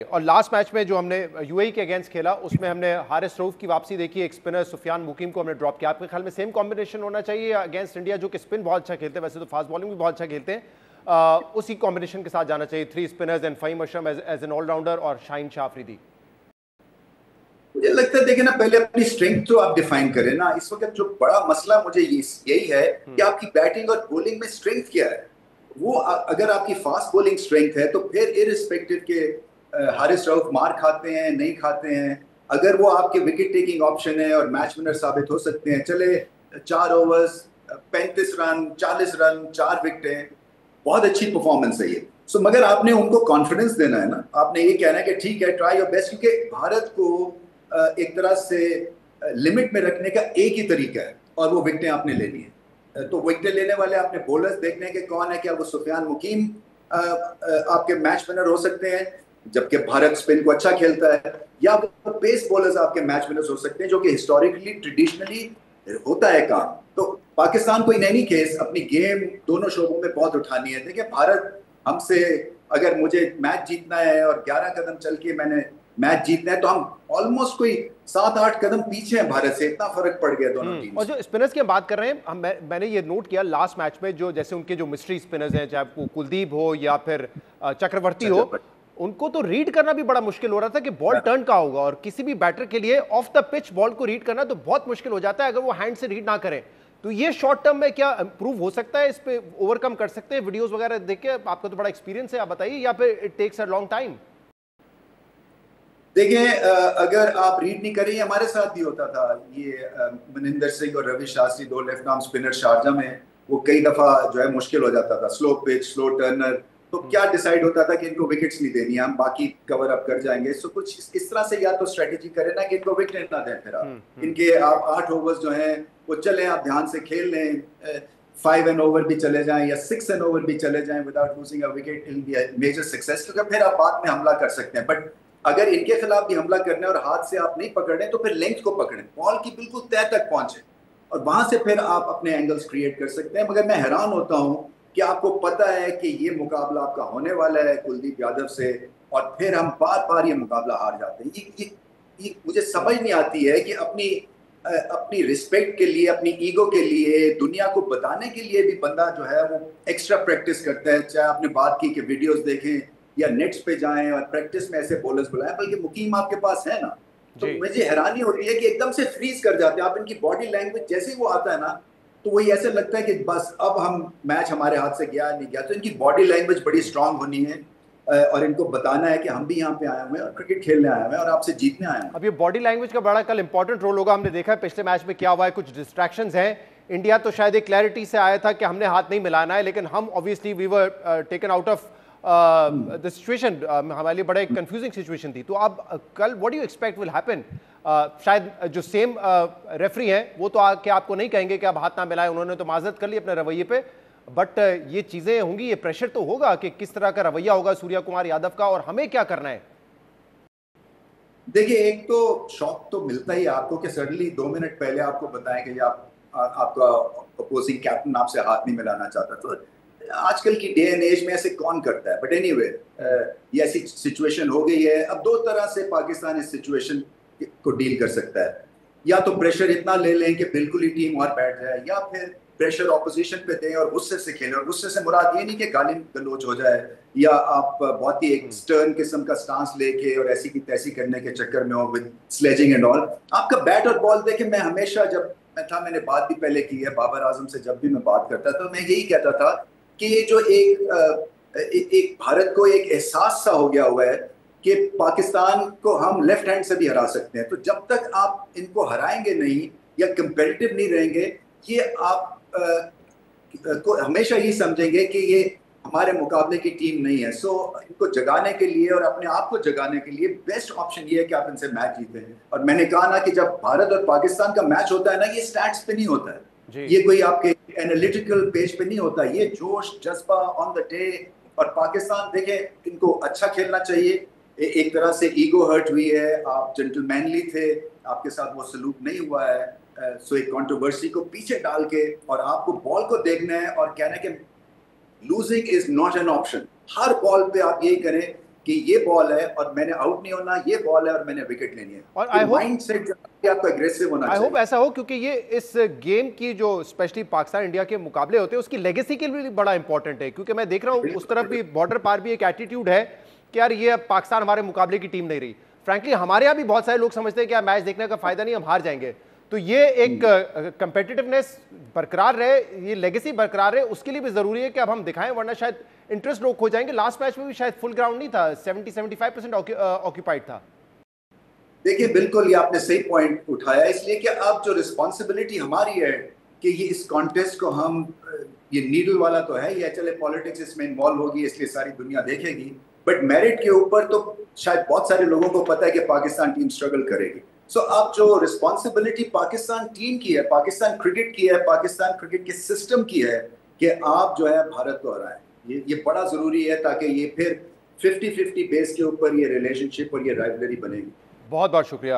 और last match में जो हमने यूएई के अगेंस्ट खेला उसमें हमने हारिस रऊफ की वापसी देखी, एक स्पिनर सुफियान मुकीम को हमने ड्रॉप किया। आपके ख्याल में सेम कॉम्बिनेशन होना चाहिए अगेंस्ट इंडिया, जो कि स्पिन बहुत अच्छा खेलते हैं, वैसे तो फास्ट बॉलिंग भी बहुत अच्छा खेलते हैं, उसी कॉम्बिनेशन के साथ जाना चाहिए, 3 spinners and Fahim Ashraf as an allrounder और शाहीन शाह अफरीदी? मुझे लगता है, देखिए ना, पहले अपनी स्ट्रेंथ तो आप डिफाइन करें ना। इस वक्त जो बड़ा मसला मुझे यही है कि आपकी बैटिंग और बॉलिंग में स्ट्रेंथ क्या है। वो अगर आपकी फास्ट बॉलिंग स्ट्रेंथ है तो फिर इरिस्पेक्टिव के हारिस रऊफ मार खाते हैं नहीं खाते हैं, अगर वो आपके विकेट टेकिंग ऑप्शन है और मैच विनर साबित हो सकते हैं, चले 4 ओवर्स 35 रन 40 रन 4 विकेटें, बहुत अच्छी परफॉर्मेंस है ये। सो मगर आपने उनको कॉन्फिडेंस देना है ना, आपने ये कहना है कि ठीक है, ट्राई योर बेस्ट, क्योंकि भारत को एक तरह से लिमिट में रखने का एक ही तरीका है और वो विकेटें आपने लेनी है। तो विकेटें लेने वाले आपने बॉलर्स देखने के कौन है, क्या वो सुफियान मुकीम आपके मैच विनर हो सकते हैं जबकि भारत स्पिन को अच्छा खेलता है, या वो पेस बॉलर्स आपके मैच विनर्स हो सकते हैं, जो कि हिस्टोरिकली ट्रेडिशनली होता है काम। तो पाकिस्तान को इन एनी केस अपनी गेम दोनों शोबों में बहुत उठानी है। देखिए, भारत हमसे, अगर मुझे मैच जीतना है और 11 कदम चल के मैंने मैच जीतना है, तो हम ऑलमोस्ट कोई 7-8 कदम पीछे हैं भारत से, इतना फर्क पड़ गया दोनों टीम। और जो स्पिनर्स की हम बात कर रहे हैं, मैंने ये नोट किया लास्ट मैच में, जो जैसे उनके जो मिस्ट्री स्पिनर्स हैं, चाहे वो कुलदीप हो या फिर चक्रवर्ती हो, उनको तो रीड करना भी बड़ा मुश्किल हो रहा था कि बॉल टर्न का होगा, और किसी भी बैटर के लिए ऑफ द पिच बॉल को रीड करना तो बहुत मुश्किल हो जाता है अगर वो हैंड से रीड ना करें। तो ये शॉर्ट टर्म में क्या इंप्रूव हो सकता है, इस पे ओवरकम कर सकते हैं? वीडियोस वगैरह देख के, आपका तो बड़ा एक्सपीरियंस है, आप बताइए, या फिर it takes a long time? देखिए, अगर आप रीड नहीं करें, हमारे साथ भी होता था ये। मनिंदर सिंह और Ravi Shastri, 2 left arm spinner Sharjah में, वो कई दफा जो है मुश्किल हो जाता था, स्लो पिच स्लो टर्नर। तो क्या डिसाइड होता था कि इनको विकेट्स नहीं देनी, हम बाकी कवर अप कर जाएंगे। सो कुछ इस तरह से या तो स्ट्रेटेजी करें ना कि इनको विकेट ना दें, फिर आप इनके आप 8 ओवर्स जो हैं वो चलें, आप ध्यान से खेल लें, 5 एन ओवर भी चले जाएं या 6 एन ओवर भी चले जाएं without losing a wicket, it will be a major success, क्योंकि फिर आप बाद में हमला कर सकते हैं। बट अगर इनके खिलाफ भी हमला करना है और हाथ से आप नहीं पकड़ रहे, तो फिर लेंथ को पकड़ें, बॉल की बिल्कुल तह तक पहुंचे, और वहां से फिर आप अपने एंगल्स क्रिएट कर सकते हैं। मगर मैं हैरान होता हूं कि आपको पता है कि ये मुकाबला आपका होने वाला है कुलदीप यादव से, और फिर हम बार बार ये मुकाबला हार जाते हैं। ये मुझे समझ नहीं आती है कि अपनी रिस्पेक्ट के लिए, अपनी ईगो के लिए, दुनिया को बताने के लिए भी बंदा जो है वो एक्स्ट्रा प्रैक्टिस करता है। चाहे आपने बात की कि वीडियोस देखें या नेट्स पे जाएं और प्रैक्टिस में ऐसे बॉलर्स बुलाएं, बल्कि मुकीम आपके पास है ना, तो मुझे हैरानी होती है कि एकदम से फ्रीज कर जाते हैं आप। इनकी बॉडी लैंग्वेज जैसे ही वो आता है ना, तो वही ऐसे लगता है कि बस अब हम मैच हमारे हाथ से गया नहीं गया। तो इनकी बॉडी लैंग्वेज बड़ी स्ट्रांग होनी है, और इनको बताना है कि हम भी यहाँ पे आए हुए हैं और क्रिकेट खेलने आए हुए हैं और आपसे जीतने आए हैं। अब ये बॉडी लैंग्वेज का बड़ा कल इंपॉर्टेंट रोल होगा। हमने देखा है पिछले मैच में क्या हुआ है, कुछ डिस्ट्रैक्शंस हैं। इंडिया तो शायद एक क्लैरिटी से आया था कि हमने हाथ नहीं मिलाना है, लेकिन हम obviously we were taken out of the situation, हमारे लिए बड़ा एक कंफ्यूजिंग सिचुएशन थी। तो अब कल what do you expect will happen? शायद जो सेम रेफरी हैं वो तो आके आपको नहीं कहेंगे कि आप हाथ ना मिलाएं, उन्होंने तो माजरत कर ली अपने रवैये पे, बट ये चीजें होंगी, ये प्रेशर तो होगा कि किस तरह का रवैया होगा सूर्या कुमार यादव का, और हमें क्या करना है? देखिए, एक तो शॉक तो मिलता ही आपको कि सडनली 2 मिनट पहले आपको बताएं कि आपका अपोजिंग कैप्टन आपसे हाथ नहीं मिलाना चाहता। तो आजकल की डे एंड एज में ऐसे कौन करता है। बट एनीवे, ये ऐसी सिचुएशन हो गई है। अब 2 तरह से पाकिस्तान इस सिचुएशन को डील कर सकता है। या तो प्रेशर इतना ले लें कि बिल्कुल ही टीम और बैठ जाए, या फिर प्रेशर ऑपोजिशन पे दें और गुस्से से खेलें। और गुस्से से मुराद ये नहीं कि गाली गलौज हो जाए या आप बहुत ही एक स्टर्न किस्म का स्टांस लेके और ऐसी की तैसी करने के चक्कर में हो विद स्लेजिंग एंड ऑल। आपका बैट और बॉल देखे, मैं हमेशा, जब मैं था, मैंने बात भी पहले की है बाबर आजम से, जब भी मैं बात करता था मैं यही कहता था कि ये जो एक भारत को एक एहसास सा हो गया हुआ है कि पाकिस्तान को हम लेफ्ट हैंड से भी हरा सकते हैं। तो जब तक आप इनको हराएंगे नहीं या कंपेटिटिव नहीं रहेंगे, ये आप को हमेशा ये समझेंगे कि ये हमारे मुकाबले की टीम नहीं है। सो इनको जगाने के लिए और अपने आप को जगाने के लिए बेस्ट ऑप्शन ये है कि आप इनसे मैच जीतें। और मैंने कहा ना कि जब भारत और पाकिस्तान का मैच होता है ना, ये स्टैट्स पे नहीं होता है, ये कोई आपके एनालिटिकल पेज पे नहीं होता, ये जोश जज्बा ऑन द डे। और पाकिस्तान, देखें, इनको अच्छा खेलना चाहिए। एक तरह से ईगो हर्ट हुई है, आप जेंटलमैनली थे, आपके साथ वो सलूक नहीं हुआ है। सो एक कंट्रोवर्सी को पीछे डाल के और आपको बॉल को देखना है और कहना है कि losing is not an option. Her ball पे आप यही करें कि ये बॉल है और मैंने आउट नहीं होना, ये बॉल है और मैंने विकेट लेनी है। और आई होप माइंडसेट आपको एग्रेसिव होना आई चाहिए। होप ऐसा हो, क्योंकि ये इस गेम की जो स्पेशली पाकिस्तान इंडिया के मुकाबले होते हैं उसकी लेगेसी के लिए भी बड़ा इंपॉर्टेंट है, क्योंकि मैं देख रहा हूँ उस तरफ भी बॉर्डर पार भी एक एटीट्यूड है कि यार ये अब पाकिस्तान हमारे मुकाबले की टीम नहीं रही। फ्रैंकली हमारे यहाँ भी बहुत सारे लोग समझते हैं कि यार मैच देखने का फायदा नहीं, हम हार जाएंगे। तो ये एक कंपेटिटिवनेस बरकरार रहे, ये लेगेसी बरकरार रहे, उसके लिए भी जरूरी है कि अब हम दिखाएं, वरना शायद इंटरेस्ट लोग खो जाएंगे। लास्ट मैच में भी शायद फुल ग्राउंड नहीं था, 70-75% ऑक्यूपाइड था। देखिए बिल्कुल, ये आपने सही पॉइंट उठाया, इसलिए कि अब जो रिस्पॉन्सिबिलिटी हमारी है कि ये इस कॉन्टेस्ट को हम, ये नीडल वाला तो है, ये चले पॉलिटिक्स इसमें इन्वॉल्व होगी इसलिए सारी दुनिया देखेगी, बट मेरिट के ऊपर तो शायद बहुत सारे लोगों को पता है कि पाकिस्तान टीम स्ट्रगल करेगी। सो अब जो रिस्पॉन्सिबिलिटी पाकिस्तान टीम की है, पाकिस्तान क्रिकेट की है, पाकिस्तान क्रिकेट के सिस्टम की है कि आप जो है भारत को हराएं, ये बड़ा जरूरी है, ताकि ये फिर 50-50 बेस के ऊपर ये रिलेशनशिप और ये राइवलरी बनेगी। बहुत बहुत शुक्रिया।